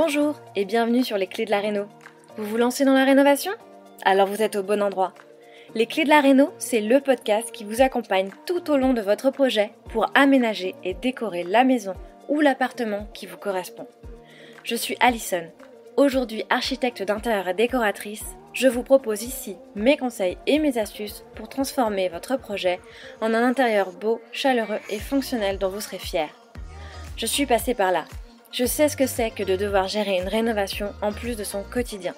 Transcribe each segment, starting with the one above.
Bonjour et bienvenue sur les clés de la réno. Vous vous lancez dans la rénovation? Alors vous êtes au bon endroit. Les clés de la réno, c'est le podcast qui vous accompagne tout au long de votre projet pour aménager et décorer la maison ou l'appartement qui vous correspond. Je suis Alison, aujourd'hui architecte d'intérieur et décoratrice. Je vous propose ici mes conseils et mes astuces pour transformer votre projet en un intérieur beau, chaleureux et fonctionnel dont vous serez fiers. Je suis passée par là. Je sais ce que c'est que de devoir gérer une rénovation en plus de son quotidien.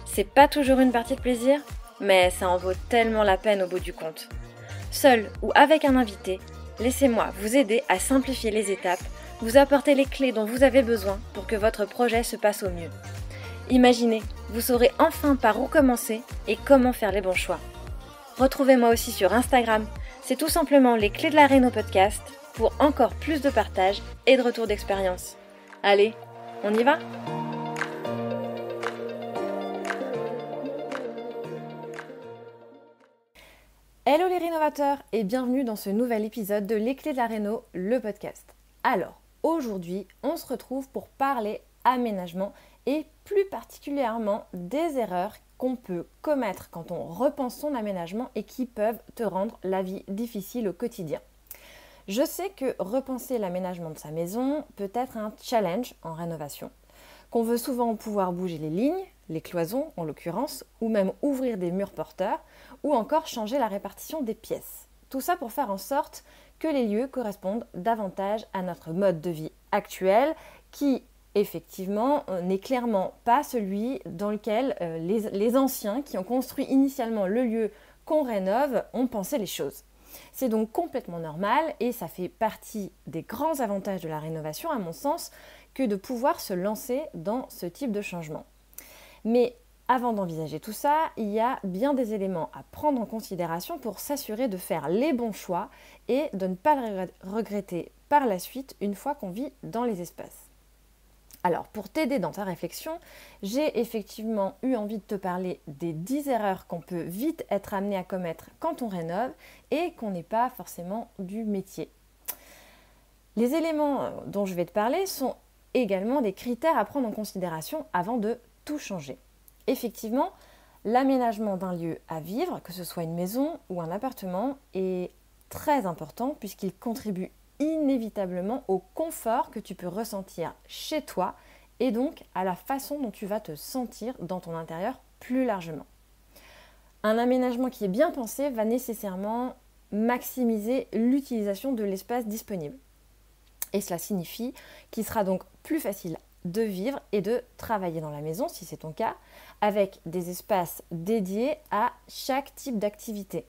C'est pas toujours une partie de plaisir, mais ça en vaut tellement la peine au bout du compte. Seul ou avec un invité, laissez-moi vous aider à simplifier les étapes, vous apporter les clés dont vous avez besoin pour que votre projet se passe au mieux. Imaginez, vous saurez enfin par où commencer et comment faire les bons choix. Retrouvez-moi aussi sur Instagram, c'est tout simplement les clés de la réno podcast pour encore plus de partage et de retour d'expérience. Allez, on y va ? Hello les rénovateurs et bienvenue dans ce nouvel épisode de Les clés de la réno, le podcast. Alors, aujourd'hui, on se retrouve pour parler aménagement et plus particulièrement des erreurs qu'on peut commettre quand on repense son aménagement et qui peuvent te rendre la vie difficile au quotidien. Je sais que repenser l'aménagement de sa maison peut être un challenge en rénovation, qu'on veut souvent pouvoir bouger les lignes, les cloisons en l'occurrence, ou même ouvrir des murs porteurs, ou encore changer la répartition des pièces. Tout ça pour faire en sorte que les lieux correspondent davantage à notre mode de vie actuel, qui effectivement n'est clairement pas celui dans lequel les anciens qui ont construit initialement le lieu qu'on rénove ont pensé les choses. C'est donc complètement normal et ça fait partie des grands avantages de la rénovation à mon sens que de pouvoir se lancer dans ce type de changement. Mais avant d'envisager tout ça, il y a bien des éléments à prendre en considération pour s'assurer de faire les bons choix et de ne pas le regretter par la suite une fois qu'on vit dans les espaces. Alors, pour t'aider dans ta réflexion, j'ai effectivement eu envie de te parler des 10 erreurs qu'on peut vite être amené à commettre quand on rénove et qu'on n'est pas forcément du métier. Les éléments dont je vais te parler sont également des critères à prendre en considération avant de tout changer. Effectivement, l'aménagement d'un lieu à vivre, que ce soit une maison ou un appartement, est très important puisqu'il contribue inévitablement au confort que tu peux ressentir chez toi et donc à la façon dont tu vas te sentir dans ton intérieur plus largement. Un aménagement qui est bien pensé va nécessairement maximiser l'utilisation de l'espace disponible. Et cela signifie qu'il sera donc plus facile de vivre et de travailler dans la maison, si c'est ton cas, avec des espaces dédiés à chaque type d'activité.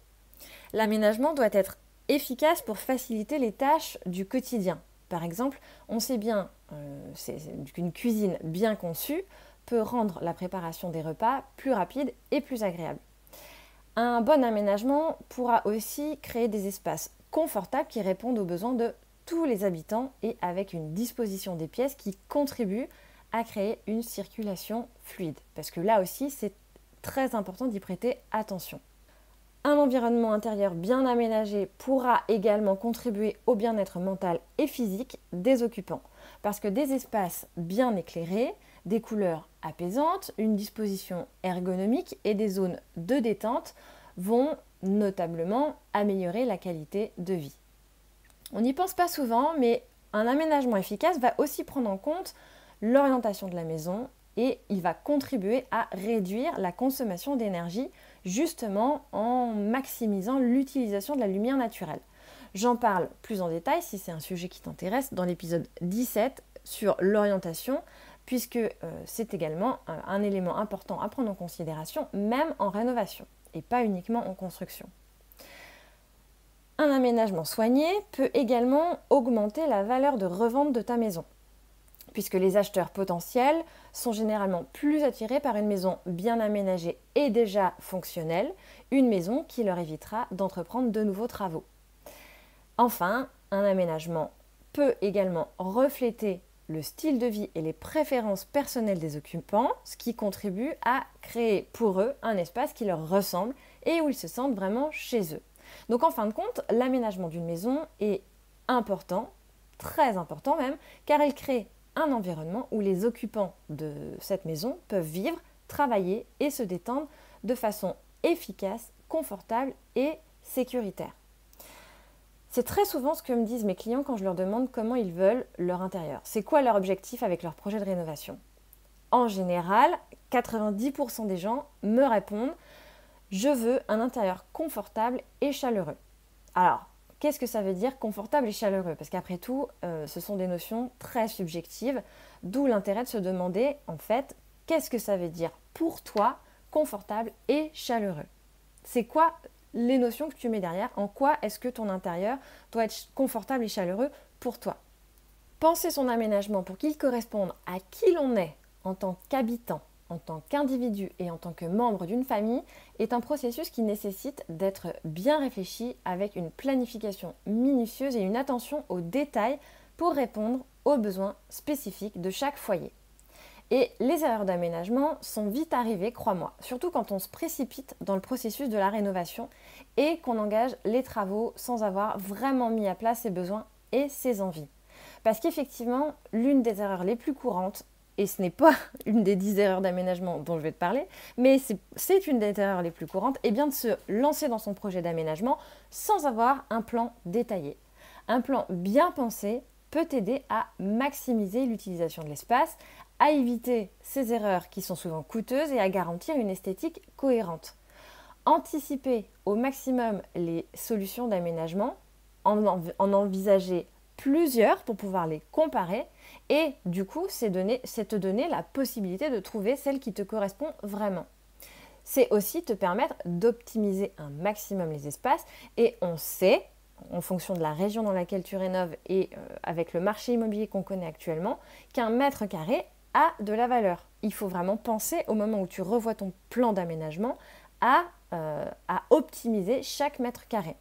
L'aménagement doit être efficace pour faciliter les tâches du quotidien. Par exemple, on sait bien qu'une cuisine bien conçue peut rendre la préparation des repas plus rapide et plus agréable. Un bon aménagement pourra aussi créer des espaces confortables qui répondent aux besoins de tous les habitants et avec une disposition des pièces qui contribue à créer une circulation fluide. Parce que là aussi, c'est très important d'y prêter attention. Un environnement intérieur bien aménagé pourra également contribuer au bien-être mental et physique des occupants. Parce que des espaces bien éclairés, des couleurs apaisantes, une disposition ergonomique et des zones de détente vont notablement améliorer la qualité de vie. On n'y pense pas souvent, mais un aménagement efficace va aussi prendre en compte l'orientation de la maison et il va contribuer à réduire la consommation d'énergie justement en maximisant l'utilisation de la lumière naturelle. J'en parle plus en détail si c'est un sujet qui t'intéresse dans l'épisode 17 sur l'orientation puisque c'est également un élément important à prendre en considération même en rénovation et pas uniquement en construction. Un aménagement soigné peut également augmenter la valeur de revente de ta maison puisque les acheteurs potentiels sont généralement plus attirés par une maison bien aménagée et déjà fonctionnelle, une maison qui leur évitera d'entreprendre de nouveaux travaux. Enfin, un aménagement peut également refléter le style de vie et les préférences personnelles des occupants, ce qui contribue à créer pour eux un espace qui leur ressemble et où ils se sentent vraiment chez eux. Donc en fin de compte, l'aménagement d'une maison est important, très important même, car elle crée un environnement où les occupants de cette maison peuvent vivre, travailler et se détendre de façon efficace, confortable et sécuritaire. C'est très souvent ce que me disent mes clients quand je leur demande comment ils veulent leur intérieur. C'est quoi leur objectif avec leur projet de rénovation? En général, 90% des gens me répondent « Je veux un intérieur confortable et chaleureux ». Alors, qu'est-ce que ça veut dire confortable et chaleureux? Parce qu'après tout, ce sont des notions très subjectives, d'où l'intérêt de se demander, en fait, qu'est-ce que ça veut dire pour toi, confortable et chaleureux? C'est quoi les notions que tu mets derrière? En quoi est-ce que ton intérieur doit être confortable et chaleureux pour toi? Penser son aménagement pour qu'il corresponde à qui l'on est en tant qu'habitant, en tant qu'individu et en tant que membre d'une famille est un processus qui nécessite d'être bien réfléchi avec une planification minutieuse et une attention aux détails pour répondre aux besoins spécifiques de chaque foyer. Et les erreurs d'aménagement sont vite arrivées, crois-moi, surtout quand on se précipite dans le processus de la rénovation et qu'on engage les travaux sans avoir vraiment mis à plat ses besoins et ses envies. Parce qu'effectivement, l'une des erreurs les plus courantes, et ce n'est pas une des 10 erreurs d'aménagement dont je vais te parler, mais c'est une des erreurs les plus courantes, et bien de se lancer dans son projet d'aménagement sans avoir un plan détaillé. Un plan bien pensé peut t'aider à maximiser l'utilisation de l'espace, à éviter ces erreurs qui sont souvent coûteuses et à garantir une esthétique cohérente. Anticiper au maximum les solutions d'aménagement, en envisager plusieurs pour pouvoir les comparer et du coup, c'est te donner la possibilité de trouver celle qui te correspond vraiment. C'est aussi te permettre d'optimiser un maximum les espaces et on sait, en fonction de la région dans laquelle tu rénoves et avec le marché immobilier qu'on connaît actuellement, qu'un mètre carré a de la valeur. Il faut vraiment penser au moment où tu revois ton plan d'aménagement à optimiser chaque mètre carré.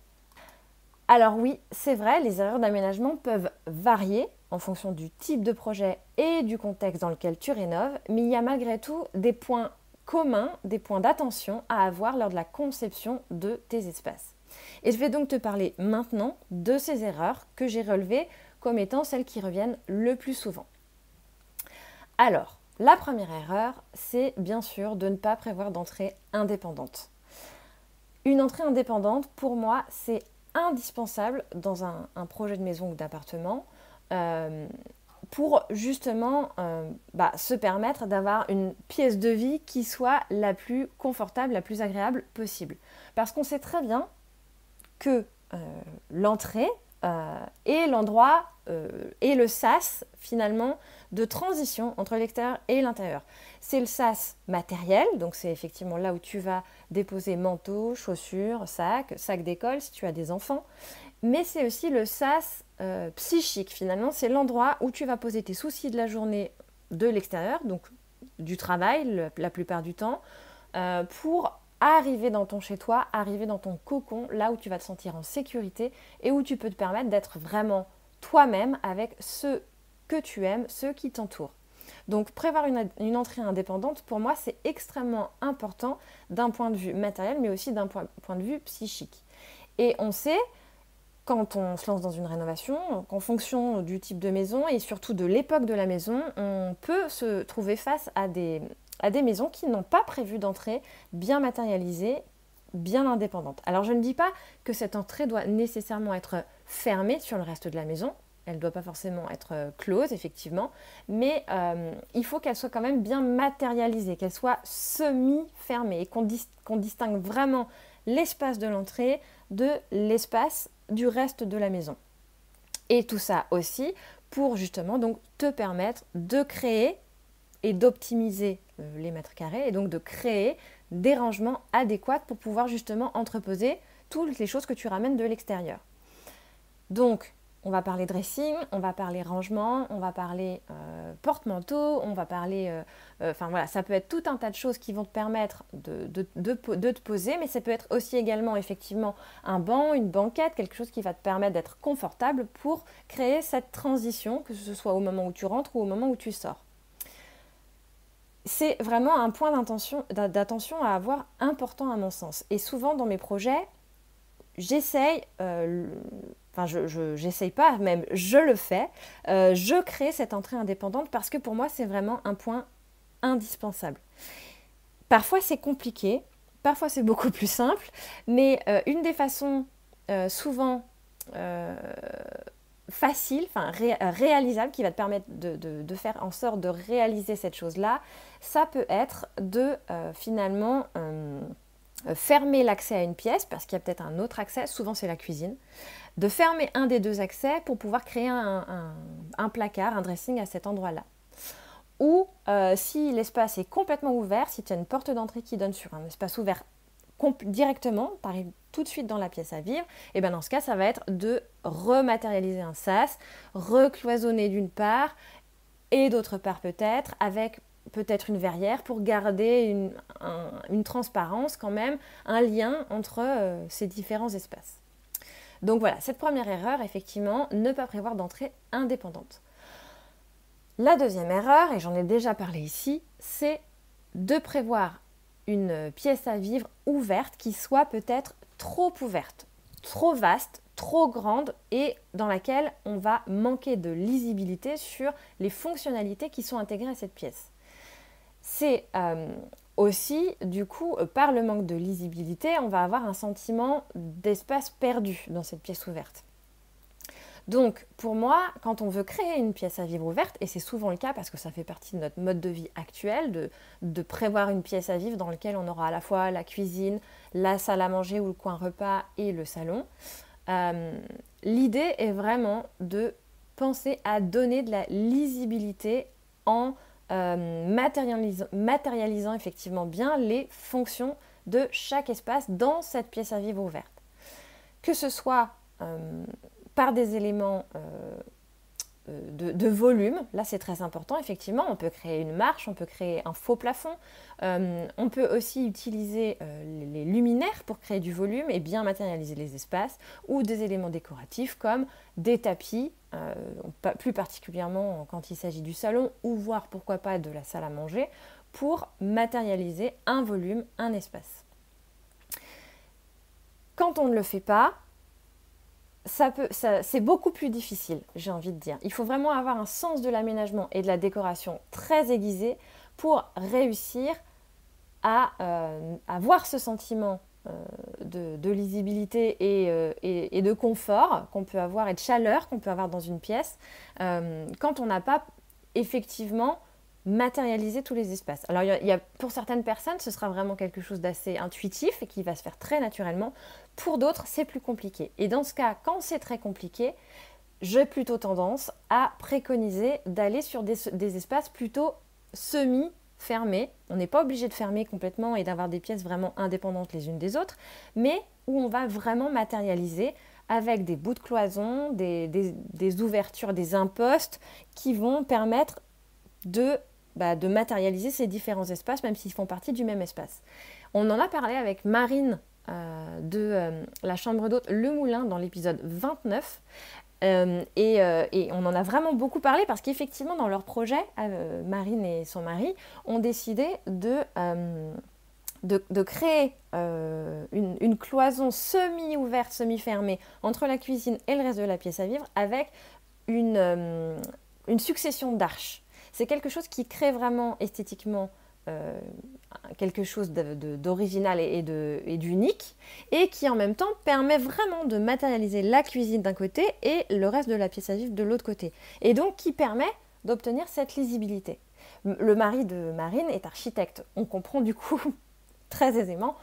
Alors oui, c'est vrai, les erreurs d'aménagement peuvent varier en fonction du type de projet et du contexte dans lequel tu rénoves, mais il y a malgré tout des points communs, des points d'attention à avoir lors de la conception de tes espaces. Et je vais donc te parler maintenant de ces erreurs que j'ai relevées comme étant celles qui reviennent le plus souvent. Alors, la première erreur, c'est bien sûr de ne pas prévoir d'entrée indépendante. Une entrée indépendante, pour moi, c'est indispensable dans un projet de maison ou d'appartement pour justement se permettre d'avoir une pièce de vie qui soit la plus confortable, la plus agréable possible. Parce qu'on sait très bien que l'entrée est l'endroit et le sas finalement de transition entre l'extérieur et l'intérieur. C'est le sas matériel, donc c'est effectivement là où tu vas déposer manteau, chaussures, sac d'école si tu as des enfants, mais c'est aussi le sas psychique finalement, c'est l'endroit où tu vas poser tes soucis de la journée de l'extérieur, donc du travail la plupart du temps, pour arriver dans ton chez-toi, arriver dans ton cocon, là où tu vas te sentir en sécurité et où tu peux te permettre d'être vraiment toi-même avec ceux que tu aimes, ceux qui t'entourent. Donc prévoir une entrée indépendante, pour moi, c'est extrêmement important d'un point de vue matériel, mais aussi d'un point de vue psychique. Et on sait, quand on se lance dans une rénovation, qu'en fonction du type de maison et surtout de l'époque de la maison, on peut se trouver face à des maisons qui n'ont pas prévu d'entrée bien matérialisée, bien indépendante. Alors je ne dis pas que cette entrée doit nécessairement être fermée sur le reste de la maison, elle ne doit pas forcément être close, effectivement, mais il faut qu'elle soit quand même bien matérialisée, qu'elle soit semi-fermée et qu'on distingue vraiment l'espace de l'entrée de l'espace du reste de la maison. Et tout ça aussi pour justement donc te permettre de créer et d'optimiser les mètres carrés et donc de créer des rangements adéquats pour pouvoir justement entreposer toutes les choses que tu ramènes de l'extérieur. Donc, on va parler dressing, on va parler rangement, on va parler porte-manteau, on va parler... ça peut être tout un tas de choses qui vont te permettre de te poser, mais ça peut être aussi également effectivement un banc, une banquette, quelque chose qui va te permettre d'être confortable pour créer cette transition, que ce soit au moment où tu rentres ou au moment où tu sors. C'est vraiment un point d'attention à avoir important à mon sens. Et souvent dans mes projets, j'essaye enfin j'essaye pas, même je le fais, je crée cette entrée indépendante parce que pour moi c'est vraiment un point indispensable. Parfois c'est compliqué, parfois c'est beaucoup plus simple, mais une des façons souvent facile, réalisable, qui va te permettre de faire en sorte de réaliser cette chose-là, ça peut être de finalement fermer l'accès à une pièce, parce qu'il y a peut-être un autre accès, souvent c'est la cuisine, de fermer un des deux accès pour pouvoir créer un placard, un dressing à cet endroit-là. Ou si l'espace est complètement ouvert, si tu as une porte d'entrée qui donne sur un espace ouvert directement, tu arrives tout de suite dans la pièce à vivre, et bien dans ce cas, ça va être de rematérialiser un sas, recloisonner d'une part, et d'autre part peut-être, avec peut-être une verrière pour garder une transparence quand même, un lien entre ces différents espaces. Donc voilà, cette première erreur, effectivement, ne pas prévoir d'entrée indépendante. La deuxième erreur, et j'en ai déjà parlé ici, c'est de prévoir une pièce à vivre ouverte qui soit peut-être trop ouverte, trop vaste, trop grande et dans laquelle on va manquer de lisibilité sur les fonctionnalités qui sont intégrées à cette pièce. C'est aussi, du coup, par le manque de lisibilité, on va avoir un sentiment d'espace perdu dans cette pièce ouverte. Donc, pour moi, quand on veut créer une pièce à vivre ouverte, et c'est souvent le cas parce que ça fait partie de notre mode de vie actuel, de prévoir une pièce à vivre dans laquelle on aura à la fois la cuisine, la salle à manger ou le coin repas et le salon, l'idée est vraiment de penser à donner de la lisibilité en matérialisant effectivement bien les fonctions de chaque espace dans cette pièce à vivre ouverte. Que ce soit par des éléments de volume, là c'est très important, effectivement, on peut créer une marche, on peut créer un faux plafond, on peut aussi utiliser les luminaires pour créer du volume et bien matérialiser les espaces, ou des éléments décoratifs comme des tapis, plus particulièrement quand il s'agit du salon, ou voire pourquoi pas de la salle à manger, pour matérialiser un volume, un espace. Quand on ne le fait pas, c'est beaucoup plus difficile, j'ai envie de dire. Il faut vraiment avoir un sens de l'aménagement et de la décoration très aiguisé pour réussir à avoir ce sentiment de lisibilité et de confort qu'on peut avoir et de chaleur qu'on peut avoir dans une pièce quand on n'a pas effectivement matérialiser tous les espaces. Alors pour certaines personnes, ce sera vraiment quelque chose d'assez intuitif et qui va se faire très naturellement. Pour d'autres, c'est plus compliqué. Et dans ce cas, quand c'est très compliqué, j'ai plutôt tendance à préconiser d'aller sur des espaces plutôt semi-fermés. On n'est pas obligé de fermer complètement et d'avoir des pièces vraiment indépendantes les unes des autres, mais où on va vraiment matérialiser avec des bouts de cloison, des ouvertures, des impostes qui vont permettre de matérialiser ces différents espaces, même s'ils font partie du même espace. On en a parlé avec Marine de la chambre d'hôte Le Moulin dans l'épisode 29 et on en a vraiment beaucoup parlé parce qu'effectivement dans leur projet, Marine et son mari ont décidé de créer une cloison semi-ouverte, semi-fermée entre la cuisine et le reste de la pièce à vivre avec une succession d'arches. C'est quelque chose qui crée vraiment esthétiquement quelque chose d'original et d'unique et qui en même temps permet vraiment de matérialiser la cuisine d'un côté et le reste de la pièce à vivre de l'autre côté. Et donc qui permet d'obtenir cette lisibilité. Le mari de Marine est architecte. On comprend du coup très aisément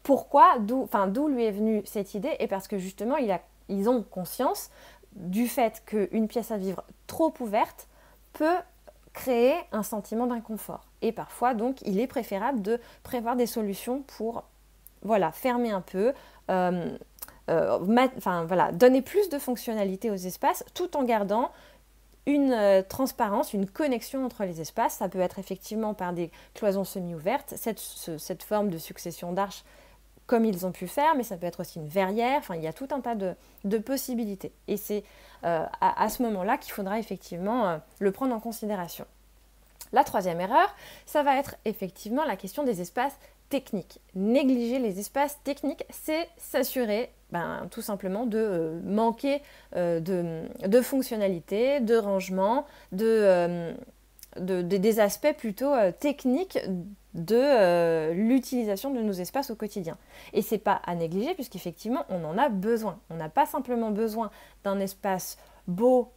pourquoi, d'où lui est venue cette idée et parce que justement ils ont conscience du fait qu'une pièce à vivre trop ouverte peut créer un sentiment d'inconfort. Et parfois, donc, il est préférable de prévoir des solutions pour fermer un peu, donner plus de fonctionnalité aux espaces tout en gardant une transparence, une connexion entre les espaces. Ça peut être effectivement par des cloisons semi-ouvertes, cette forme de succession d'arches comme ils ont pu faire, mais ça peut être aussi une verrière. Enfin, il y a tout un tas de possibilités. Et c'est à ce moment-là qu'il faudra effectivement le prendre en considération. La troisième erreur, ça va être effectivement la question des espaces techniques. Négliger les espaces techniques, c'est s'assurer tout simplement de manquer de fonctionnalités, de rangement, des aspects plutôt techniques de l'utilisation de nos espaces au quotidien. Et c'est pas à négliger puisqu'effectivement on en a besoin. On n'a pas simplement besoin d'un espace beau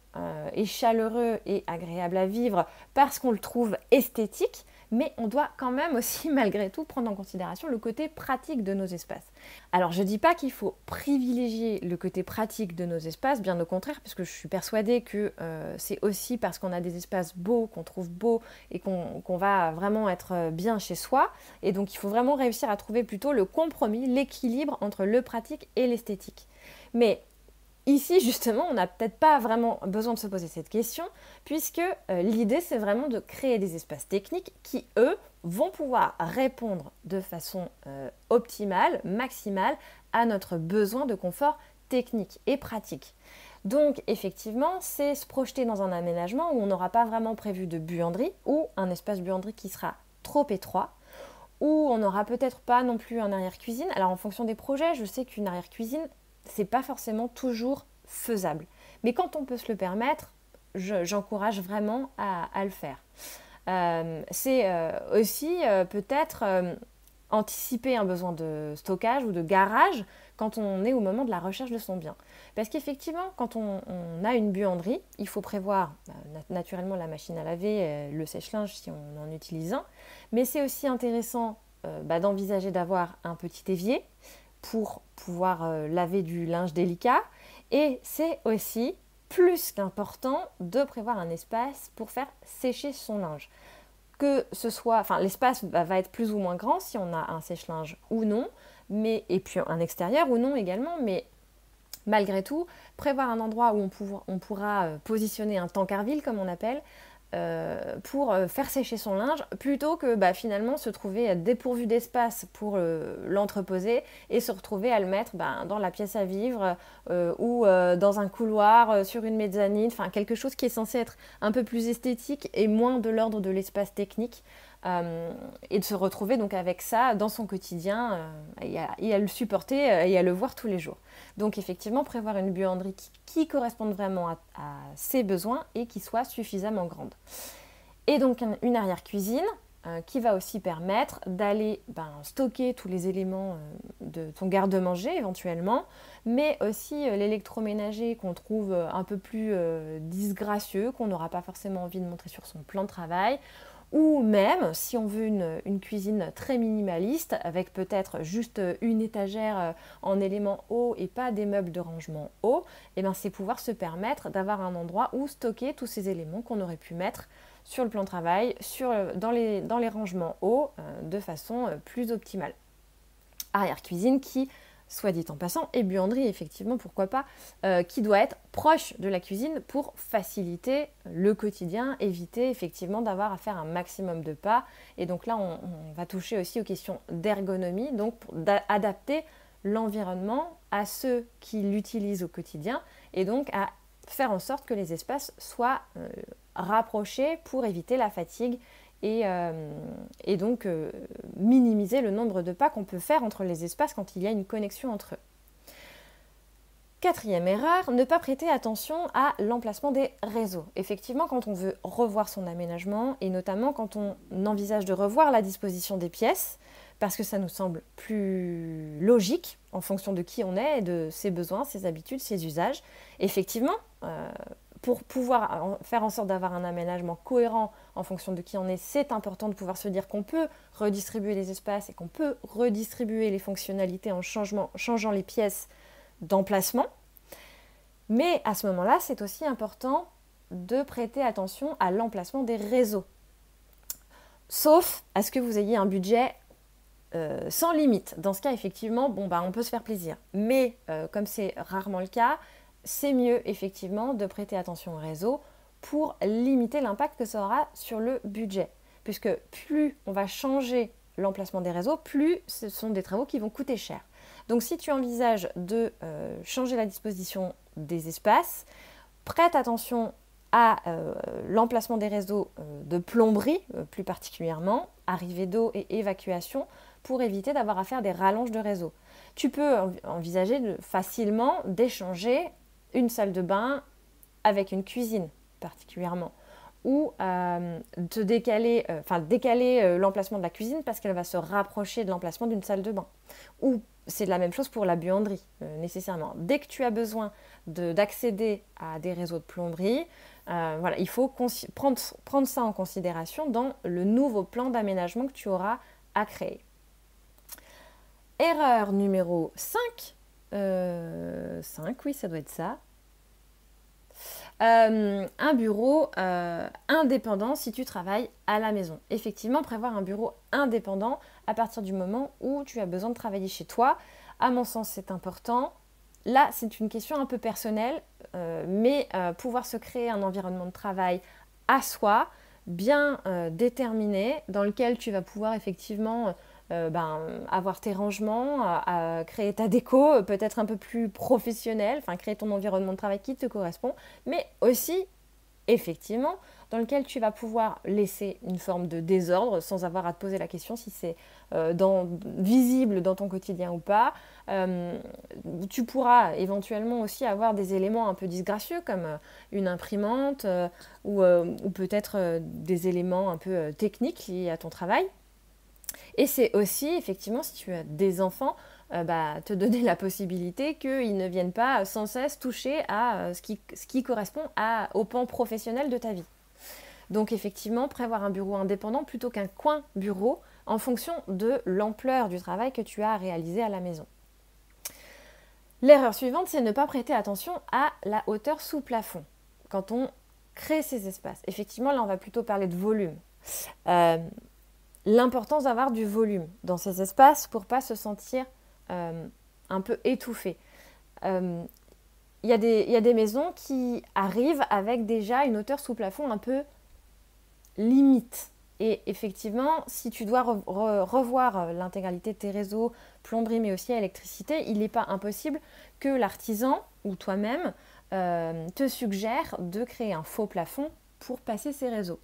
et chaleureux et agréable à vivre parce qu'on le trouve esthétique, mais on doit quand même aussi malgré tout prendre en considération le côté pratique de nos espaces. Alors je ne dis pas qu'il faut privilégier le côté pratique de nos espaces, bien au contraire, parce que je suis persuadée que c'est aussi parce qu'on a des espaces beaux, qu'on trouve beaux et qu'on va vraiment être bien chez soi. Et donc il faut vraiment réussir à trouver plutôt le compromis, l'équilibre entre le pratique et l'esthétique. Mais ici, justement, on n'a peut-être pas vraiment besoin de se poser cette question, puisque l'idée, c'est vraiment de créer des espaces techniques qui, eux, vont pouvoir répondre de façon optimale, maximale, à notre besoin de confort technique et pratique. Donc, effectivement, c'est se projeter dans un aménagement où on n'aura pas vraiment prévu de buanderie, ou un espace buanderie qui sera trop étroit, où on n'aura peut-être pas non plus un arrière-cuisine. Alors, en fonction des projets, je sais qu'une arrière-cuisine, c'est pas forcément toujours faisable. Mais quand on peut se le permettre, j'encourage vraiment à le faire. C'est aussi peut-être anticiper un besoin de stockage ou de garage quand on est au moment de la recherche de son bien. Parce qu'effectivement, quand on a une buanderie, il faut prévoir naturellement la machine à laver, le sèche-linge si on en utilise un, mais c'est aussi intéressant d'envisager d'avoir un petit évier pour pouvoir laver du linge délicat. Et c'est aussi plus qu'important de prévoir un espace pour faire sécher son linge. Que ce soit, l'espace va être plus ou moins grand si on a un sèche-linge ou non, et puis un extérieur ou non également, mais malgré tout, prévoir un endroit où on pourra positionner un tank-à-vide comme on appelle, pour faire sécher son linge plutôt que finalement se trouver dépourvu d'espace pour l'entreposer et se retrouver à le mettre dans la pièce à vivre ou dans un couloir sur une mezzanine, quelque chose qui est censé être un peu plus esthétique et moins de l'ordre de l'espace technique, et de se retrouver donc avec ça dans son quotidien et à le supporter et à le voir tous les jours. Donc effectivement, prévoir une buanderie qui corresponde vraiment à ses besoins et qui soit suffisamment grande. Et donc une arrière-cuisine qui va aussi permettre d'aller stocker tous les éléments de ton garde-manger éventuellement, mais aussi l'électroménager qu'on trouve un peu plus disgracieux, qu'on n'aura pas forcément envie de montrer sur son plan de travail, ou même si on veut une cuisine très minimaliste avec peut-être juste une étagère en éléments hauts et pas des meubles de rangement hauts, c'est pouvoir se permettre d'avoir un endroit où stocker tous ces éléments qu'on aurait pu mettre sur le plan de travail, dans les rangements hauts de façon plus optimale. Arrière-cuisine qui, soit dit en passant, et buanderie, effectivement, pourquoi pas, qui doit être proche de la cuisine pour faciliter le quotidien, éviter effectivement d'avoir à faire un maximum de pas. Et donc là, on va toucher aussi aux questions d'ergonomie, donc pour adapter l'environnement à ceux qui l'utilisent au quotidien et donc à faire en sorte que les espaces soient rapprochés pour éviter la fatigue et donc minimiser le nombre de pas qu'on peut faire entre les espaces quand il y a une connexion entre eux. Quatrième erreur, ne pas prêter attention à l'emplacement des réseaux. Effectivement, quand on veut revoir son aménagement et notamment quand on envisage de revoir la disposition des pièces, parce que ça nous semble plus logique en fonction de qui on est et de ses besoins, ses habitudes, ses usages, effectivement, pour pouvoir faire en sorte d'avoir un aménagement cohérent en fonction de qui on est, c'est important de pouvoir se dire qu'on peut redistribuer les espaces et qu'on peut redistribuer les fonctionnalités en changeant les pièces d'emplacement. Mais à ce moment-là, c'est aussi important de prêter attention à l'emplacement des réseaux. Sauf à ce que vous ayez un budget sans limite. Dans ce cas, effectivement, on peut se faire plaisir. Mais comme c'est rarement le cas, c'est mieux effectivement de prêter attention au réseau pour limiter l'impact que ça aura sur le budget. Puisque plus on va changer l'emplacement des réseaux, plus ce sont des travaux qui vont coûter cher. Donc si tu envisages de changer la disposition des espaces, prête attention à l'emplacement des réseaux de plomberie, plus particulièrement, arrivée d'eau et évacuation, pour éviter d'avoir à faire des rallonges de réseau. Tu peux envisager facilement d'échanger une salle de bain avec une cuisine particulièrement, ou décaler l'emplacement de la cuisine parce qu'elle va se rapprocher de l'emplacement d'une salle de bain. Ou c'est la même chose pour la buanderie, nécessairement. Dès que tu as besoin d'accéder à des réseaux de plomberie, il faut prendre ça en considération dans le nouveau plan d'aménagement que tu auras à créer. Erreur numéro 5. 5, oui, ça doit être ça. Un bureau indépendant si tu travailles à la maison. Effectivement, prévoir un bureau indépendant à partir du moment où tu as besoin de travailler chez toi, à mon sens, c'est important. Là, c'est une question un peu personnelle, mais pouvoir se créer un environnement de travail à soi, bien déterminé, dans lequel tu vas pouvoir effectivement avoir tes rangements, créer ta déco, peut-être un peu plus professionnelle, créer ton environnement de travail qui te correspond, mais aussi, effectivement, dans lequel tu vas pouvoir laisser une forme de désordre sans avoir à te poser la question si c'est visible dans ton quotidien ou pas. Tu pourras éventuellement aussi avoir des éléments un peu disgracieux comme une imprimante ou peut-être des éléments un peu techniques liés à ton travail. Et c'est aussi, effectivement, si tu as des enfants, te donner la possibilité qu'ils ne viennent pas sans cesse toucher à ce qui correspond au pan professionnel de ta vie. Donc effectivement, prévoir un bureau indépendant plutôt qu'un coin bureau en fonction de l'ampleur du travail que tu as à réaliser à la maison. L'erreur suivante, c'est ne pas prêter attention à la hauteur sous plafond quand on crée ces espaces. Effectivement, là, on va plutôt parler de volume. L'importance d'avoir du volume dans ces espaces pour ne pas se sentir un peu étouffé. Il y a des maisons qui arrivent avec déjà une hauteur sous plafond un peu limite. Et effectivement, si tu dois revoir l'intégralité de tes réseaux, plomberie mais aussi électricité, il n'est pas impossible que l'artisan ou toi-même te suggère de créer un faux plafond pour passer ces réseaux.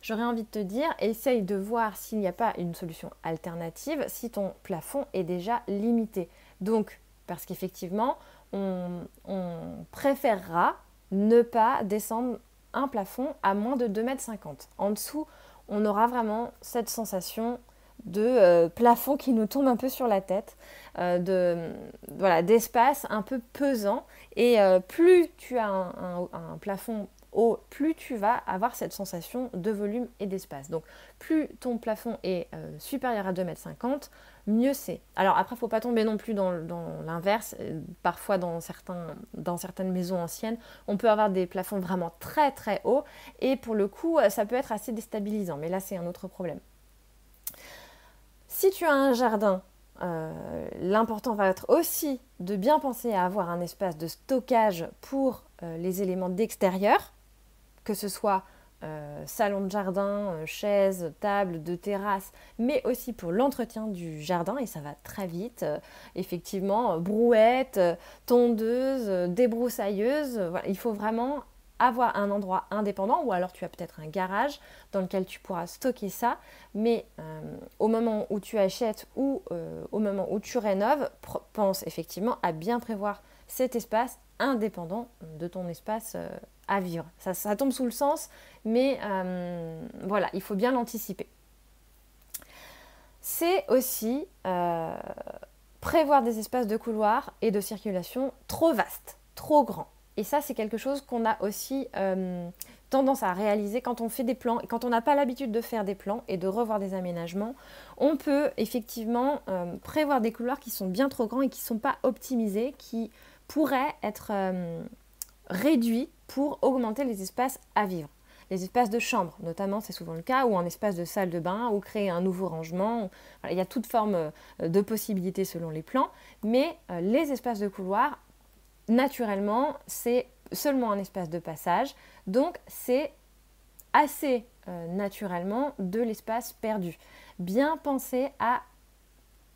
J'aurais envie de te dire, essaye de voir s'il n'y a pas une solution alternative si ton plafond est déjà limité. Donc, parce qu'effectivement, on préférera ne pas descendre un plafond à moins de 2,50 m. En dessous, on aura vraiment cette sensation de plafond qui nous tombe un peu sur la tête, d'espace un peu pesant. Et plus tu as un plafond haut, plus tu vas avoir cette sensation de volume et d'espace. Donc, plus ton plafond est supérieur à 2,50 m, mieux c'est. Alors après, il ne faut pas tomber non plus dans l'inverse. Parfois, dans certaines maisons anciennes, on peut avoir des plafonds vraiment très très hauts. Et pour le coup, ça peut être assez déstabilisant. Mais là, c'est un autre problème. Si tu as un jardin, l'important va être aussi de bien penser à avoir un espace de stockage pour les éléments d'extérieur, que ce soit salon de jardin, chaises, tables de terrasse, mais aussi pour l'entretien du jardin, et ça va très vite. Effectivement, brouette, tondeuse, débroussailleuse, voilà, il faut vraiment avoir un endroit indépendant, ou alors tu as peut-être un garage dans lequel tu pourras stocker ça, mais au moment où tu achètes ou au moment où tu rénoves, pense effectivement à bien prévoir cet espace indépendant de ton espace à vivre. Ça tombe sous le sens, mais voilà, il faut bien l'anticiper. C'est aussi prévoir des espaces de couloir et de circulation trop vastes, trop grands. Et ça, c'est quelque chose qu'on a aussi tendance à réaliser quand on fait des plans. Et quand on n'a pas l'habitude de faire des plans et de revoir des aménagements, on peut effectivement prévoir des couloirs qui sont bien trop grands et qui ne sont pas optimisés, qui pourraient être réduits pour augmenter les espaces à vivre. Les espaces de chambre, notamment, c'est souvent le cas, ou en espace de salle de bain, ou créer un nouveau rangement. Voilà, il y a toute forme de possibilités selon les plans, mais les espaces de couloir, naturellement, c'est seulement un espace de passage, donc c'est assez naturellement de l'espace perdu. Bien penser à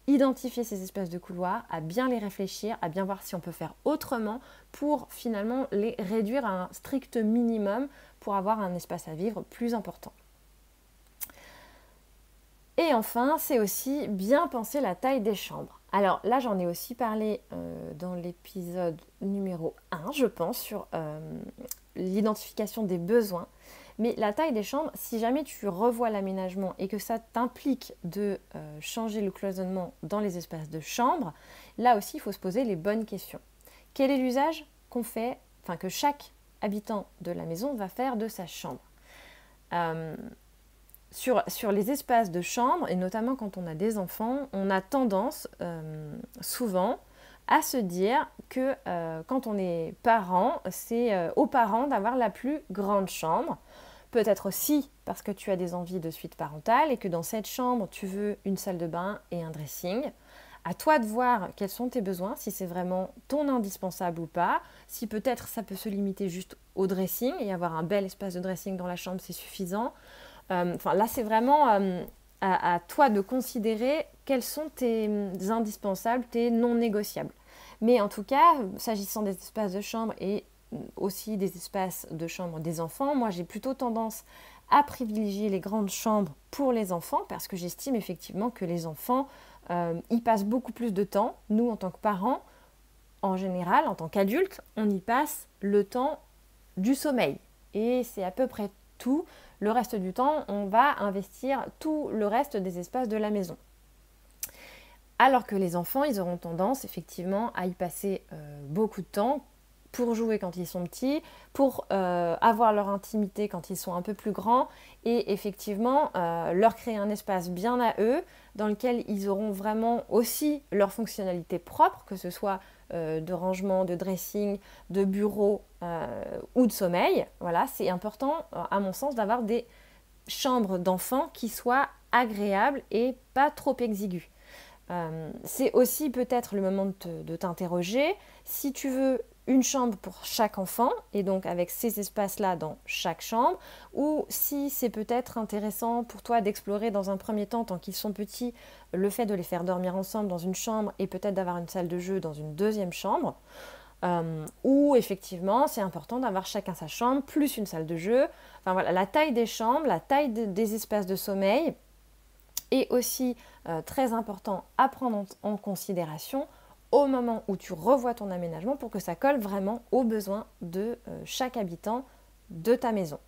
identifier ces espaces de couloir, à bien les réfléchir, à bien voir si on peut faire autrement pour finalement les réduire à un strict minimum pour avoir un espace à vivre plus important. Et enfin, c'est aussi bien penser la taille des chambres. Alors là, j'en ai aussi parlé dans l'épisode numéro 1, je pense, sur l'identification des besoins. Mais la taille des chambres, si jamais tu revois l'aménagement et que ça t'implique de changer le cloisonnement dans les espaces de chambre, là aussi, il faut se poser les bonnes questions. Quel est l'usage que chaque habitant de la maison va faire de sa chambre ? Sur les espaces de chambre, et notamment quand on a des enfants, on a tendance souvent à se dire que quand on est parent, c'est aux parents d'avoir la plus grande chambre. Peut-être aussi parce que tu as des envies de suite parentale et que dans cette chambre, tu veux une salle de bain et un dressing. À toi de voir quels sont tes besoins, si c'est vraiment ton indispensable ou pas. Si peut-être ça peut se limiter juste au dressing et avoir un bel espace de dressing dans la chambre, c'est suffisant. Là, c'est vraiment à toi de considérer quels sont tes indispensables, tes non négociables. Mais en tout cas, s'agissant des espaces de chambre et aussi des espaces de chambre des enfants, moi j'ai plutôt tendance à privilégier les grandes chambres pour les enfants parce que j'estime effectivement que les enfants y passent beaucoup plus de temps. Nous, en tant que parents, en général, en tant qu'adultes, on y passe le temps du sommeil. Et c'est à peu près tout. Le reste du temps, on va investir tout le reste des espaces de la maison. Alors que les enfants, ils auront tendance effectivement à y passer beaucoup de temps pour jouer quand ils sont petits, pour avoir leur intimité quand ils sont un peu plus grands et effectivement leur créer un espace bien à eux dans lequel ils auront vraiment aussi leur fonctionnalité propre, que ce soit de rangement, de dressing, de bureau ou de sommeil. Voilà, c'est important à mon sens d'avoir des chambres d'enfants qui soient agréables et pas trop exiguës. C'est aussi peut-être le moment de t'interroger si tu veux une chambre pour chaque enfant et donc avec ces espaces-là dans chaque chambre, ou si c'est peut-être intéressant pour toi d'explorer dans un premier temps, tant qu'ils sont petits, le fait de les faire dormir ensemble dans une chambre et peut-être d'avoir une salle de jeu dans une deuxième chambre, ou effectivement c'est important d'avoir chacun sa chambre plus une salle de jeu. Enfin voilà, la taille des chambres, la taille des espaces de sommeil est aussi très important à prendre en considération au moment où tu revois ton aménagement pour que ça colle vraiment aux besoins de chaque habitant de ta maison.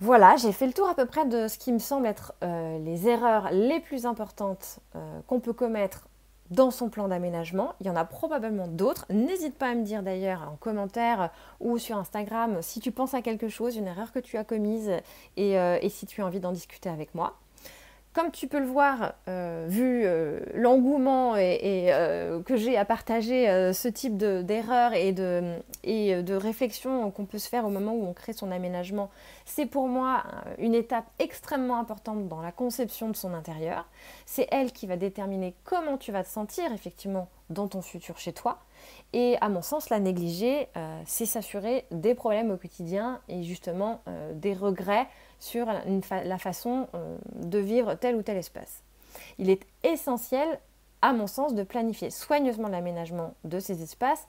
Voilà, j'ai fait le tour à peu près de ce qui me semble être les erreurs les plus importantes qu'on peut commettre dans son plan d'aménagement. Il y en a probablement d'autres. N'hésite pas à me dire d'ailleurs en commentaire ou sur Instagram si tu penses à quelque chose, une erreur que tu as commise et si tu as envie d'en discuter avec moi. Comme tu peux le voir, vu l'engouement et que j'ai à partager ce type d'erreurs et de réflexions qu'on peut se faire au moment où on crée son aménagement, c'est pour moi une étape extrêmement importante dans la conception de son intérieur. C'est elle qui va déterminer comment tu vas te sentir effectivement dans ton futur chez toi. Et à mon sens, la négliger, c'est s'assurer des problèmes au quotidien et justement des regrets sur la façon de vivre tel ou tel espace. Il est essentiel, à mon sens, de planifier soigneusement l'aménagement de ces espaces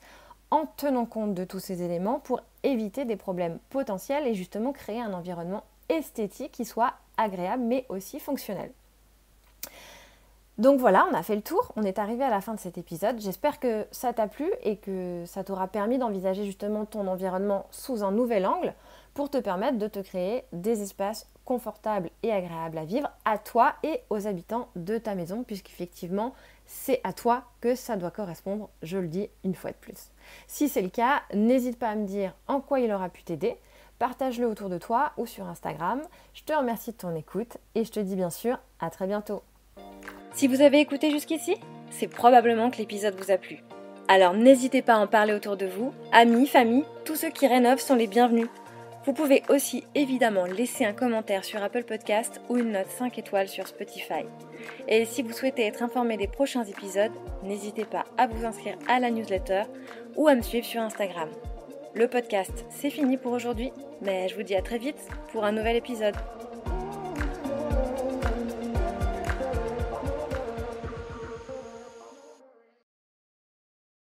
en tenant compte de tous ces éléments pour éviter des problèmes potentiels et justement créer un environnement esthétique qui soit agréable mais aussi fonctionnel. Donc voilà, on a fait le tour, on est arrivé à la fin de cet épisode. J'espère que ça t'a plu et que ça t'aura permis d'envisager justement ton environnement sous un nouvel angle pour te permettre de te créer des espaces confortables et agréables à vivre à toi et aux habitants de ta maison, puisqu'effectivement, c'est à toi que ça doit correspondre, je le dis une fois de plus. Si c'est le cas, n'hésite pas à me dire en quoi il aura pu t'aider. Partage-le autour de toi ou sur Instagram. Je te remercie de ton écoute et je te dis bien sûr à très bientôt. Si vous avez écouté jusqu'ici, c'est probablement que l'épisode vous a plu. Alors n'hésitez pas à en parler autour de vous, amis, famille, tous ceux qui rénovent sont les bienvenus. Vous pouvez aussi évidemment laisser un commentaire sur Apple Podcast ou une note 5 étoiles sur Spotify. Et si vous souhaitez être informé des prochains épisodes, n'hésitez pas à vous inscrire à la newsletter ou à me suivre sur Instagram. Le podcast, c'est fini pour aujourd'hui, mais je vous dis à très vite pour un nouvel épisode.